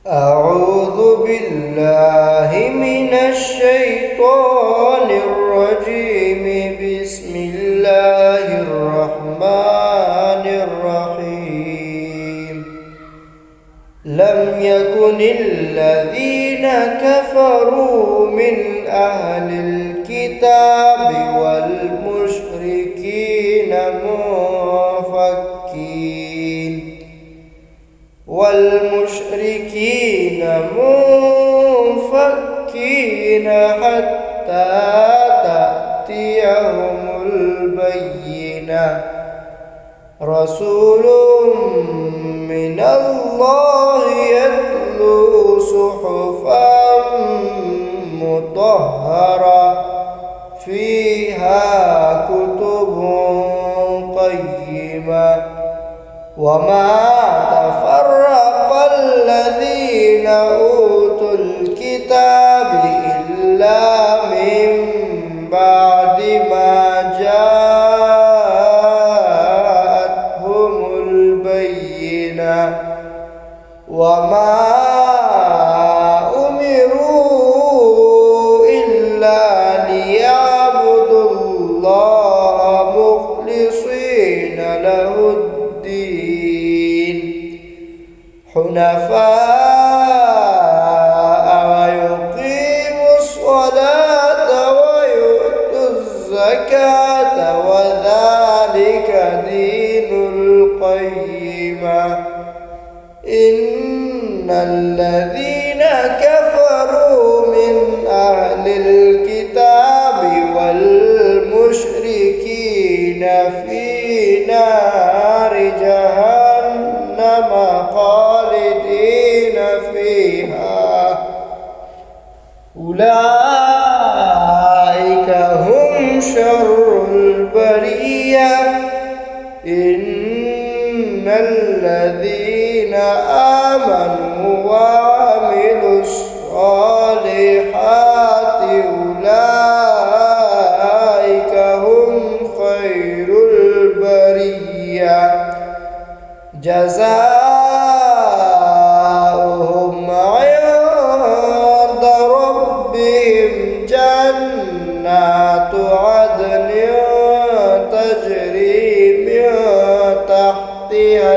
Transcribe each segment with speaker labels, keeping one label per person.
Speaker 1: أعوذ بالله من الشيطان الرجيم. بسم الله الرحمن الرحيم. لم يكن الذين كفروا من أهل الكتاب والمشركين منفكين حتى تأتيهم البينة. رسول من الله يتلو صحفا مطهرة فيها كتب قيمة. وما تفرق الذين أوتوا الكتاب إلا من بعد ما جاءتهم البينة. وما أمروا إلا ليعبدوا الله مخلصين له الدين حنفاء ويقيموا الصلاة ويؤتوا الزكاة وذلك دين القيمة. إن الذين كفروا من أهل الكتاب والمشركين في نار جهنم خالدين فيها أولئك هم شر البرية. إن الذين آمنوا وعملوا الصالحات أولئك هم خير البرية. جزاؤهم عند ربهم جنات عدن تجري من تحتها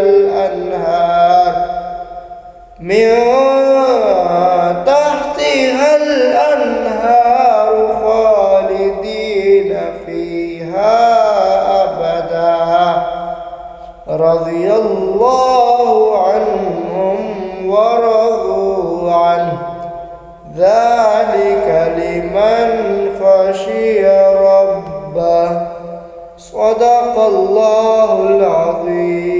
Speaker 1: الأنهار خالدين فيها أبدا. رضي الله عنهم ورضوا عنه ذلك لمن خشي ربه. صدق الله العظيم.